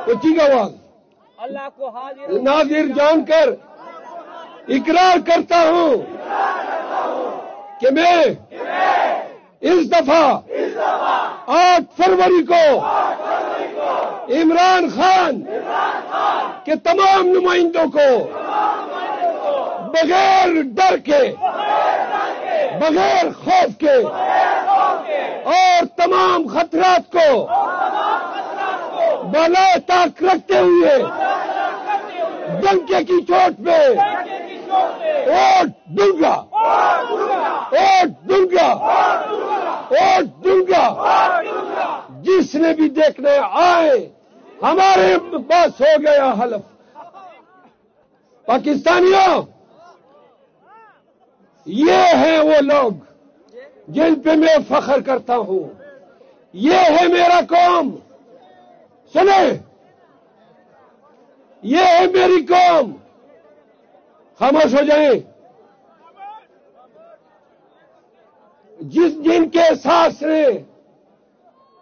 اونچی آواز اللہ کو حاضر ناظر جان کر اقرار کرتا ہوں کہ میں اس دفعہ 8 فروری کو عمران خان کے تمام نمائندوں کو بغیر ڈر کے بغیر خوف کے اور تمام خطرات کو بالائے طاق رکھتے ہوئے ڈنکے کی چوٹ پہ ووٹ دوں گا ووٹ دوں گا ووٹ دوں گا. جس نے بھی دیکھنے آئے ہمارے پاس ہو گیا حلف. پاکستانیوں یہ ہیں وہ لوگ جن پہ میں فخر کرتا ہوں. یہ ہے میرا قوم. سنیں یہ ہے میری قوم. خاموش ہو جائیں. جن کے احساس نے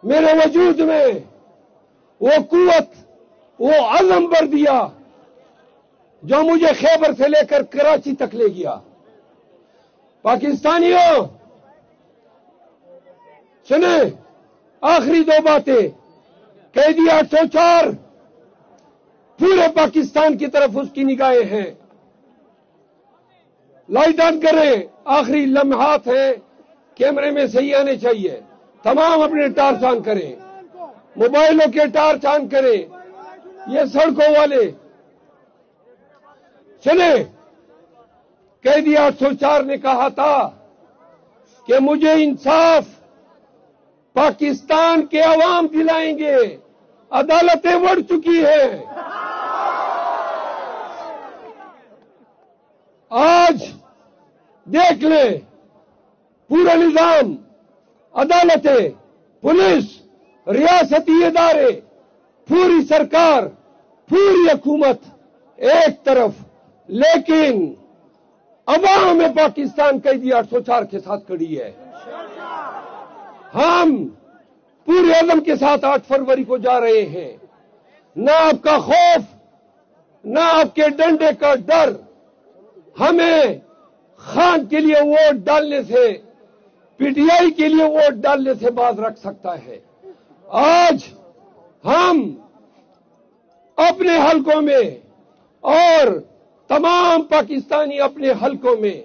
میرے وجود میں وہ قوت وہ عزم بھر دیا جو مجھے خیبر سے لے کر کراچی تک لے گیا. پاکستانیوں سنیں آخری 2 باتیں. قیدی 804 پورے پاکستان کی طرف اس کی نگاہیں ہیں. لائٹ آن کریں. آخری لمحات ہیں. کیمرے میں صحیح آنے چاہیے. تمام اپنے ٹارچ آن کریں. موبائلوں کے ٹارچ آن کریں. یہ سڑکوں والے سنیں. قیدی 804 نے کہا تھا کہ مجھے انصاف پاکستان کے عوام دلائیں گے. عدالتیں بڑھ چکی ہیں. آج دیکھ لیں پورا نظام عدالتیں پولیس ریاستی ادارے پوری سرکار پوری حکومت ایک طرف لیکن عوام پاکستان قیدی 804 کے ساتھ کھڑی ہے. ہم پورے عزم کے ساتھ 8 فروری کو جا رہے ہیں. نہ آپ کا خوف نہ آپ کے ڈنڈے کا ڈر ہمیں خان کے لیے ووٹ ڈالنے سے پی ٹی آئی کے لیے ووٹ ڈالنے سے باز رکھ سکتا ہے. آج ہم اپنے حلقوں میں اور تمام پاکستانی اپنے حلقوں میں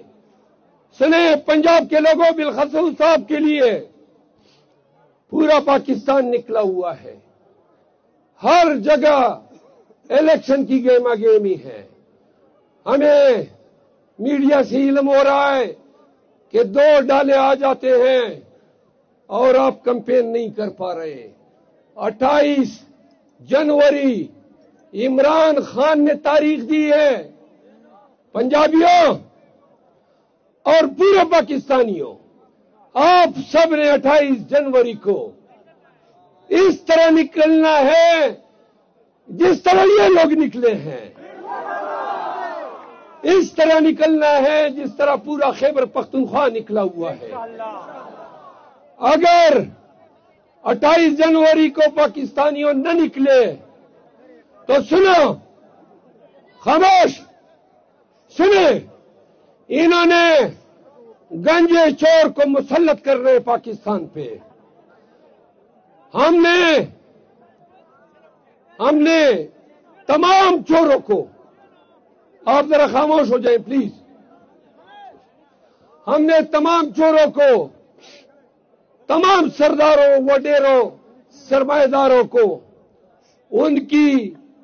سنیں پنجاب کے لوگوں بالخصوص صاحب کے لیے پورا پاکستان نکلا ہوا ہے. ہر جگہ الیکشن کی گیما گیمی ہے. ہمیں میڈیا سے علم ہو رہا ہے کہ 2 ڈالے آ جاتے ہیں اور آپ کمپین نہیں کر پا رہے. 28 جنوری عمران خان نے تاریخ دی ہے. پنجابیوں اور پورے پاکستانیوں آپ سب نے 28 جنوری کو اس طرح نکلنا ہے جس طرح یہ لوگ نکلے ہیں. اس طرح نکلنا ہے جس طرح پورا خیبر پختونخوا نکلا ہوا ہے. اگر 28 جنوری کو پاکستانیوں نہ نکلے تو سنو خاموش سنیں. انہوں نے گنجے چور کو مسلط کر رہے پاکستان پہ. ہم نے تمام چوروں کو آپ ذرا خاموش ہو جائیں پلیز. ہم نے تمام چوروں کو تمام سرداروں وڈیروں سرمایہ داروں کو ان کی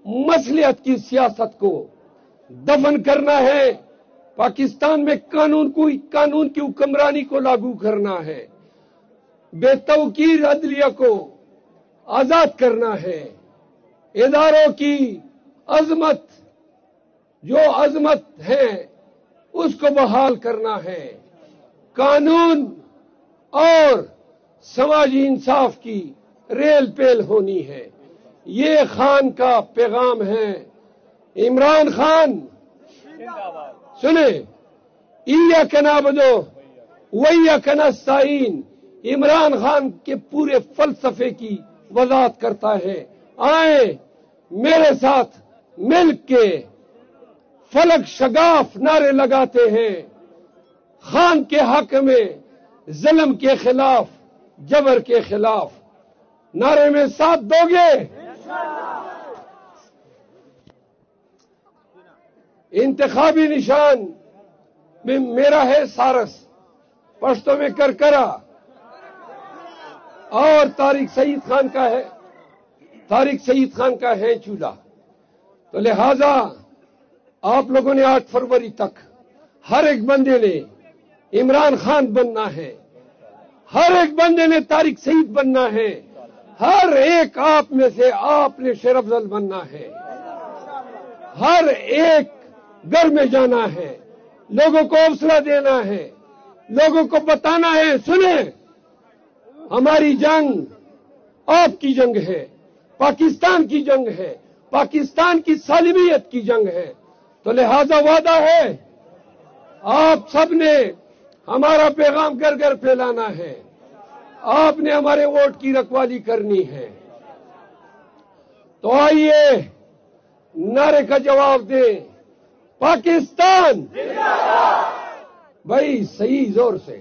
مصلحت کی سیاست کو دفن کرنا ہے. پاکستان میں قانون کی حکمرانی کو لاگو کرنا ہے. بے توقیر عدلیہ کو آزاد کرنا ہے. اداروں کی عظمت جو عظمت ہے اس کو بحال کرنا ہے. قانون اور سماجی انصاف کی ریل پیل ہونی ہے. یہ خان کا پیغام ہے. عمران خان سنیں ایاک نعبد و ایاک نستعین عمران خان کے پورے فلسفے کی وضاحت کرتا ہے. آئیں میرے ساتھ مل کے فلک شگاف نعرے لگاتے ہیں، خان کے حق میں، ظلم کے خلاف، جبر کے خلاف، نعرے میں ساتھ دو گے؟ انتخابی نشان میں میرا ہے سارس، پشتوں میں کرکرا، اور طارق سعید خان کا ہے چولہا۔ تو لہذا آپ لوگوں نے 8 فروری تک ہر ایک بندے نے عمران خان بننا ہے، ہر ایک بندے نے طارق سعید بننا ہے، ہر ایک آپ میں سے آپ نے شیر افضل بننا ہے، ہر ایک گھر میں جانا ہے، لوگوں کو حوصلہ دینا ہے، لوگوں کو بتانا ہے سنیں ہماری جنگ آپ کی جنگ ہے، پاکستان کی جنگ ہے، پاکستان کی سالمیت کی جنگ ہے۔ تو لہذا وعدہ ہے آپ سب نے ہمارا پیغام گھر گھر پھیلانا ہے، آپ نے ہمارے ووٹ کی رکھوالی کرنی ہے۔ تو آئیے نعرے کا جواب دیں، پاکستان بھائی صحیح زور سے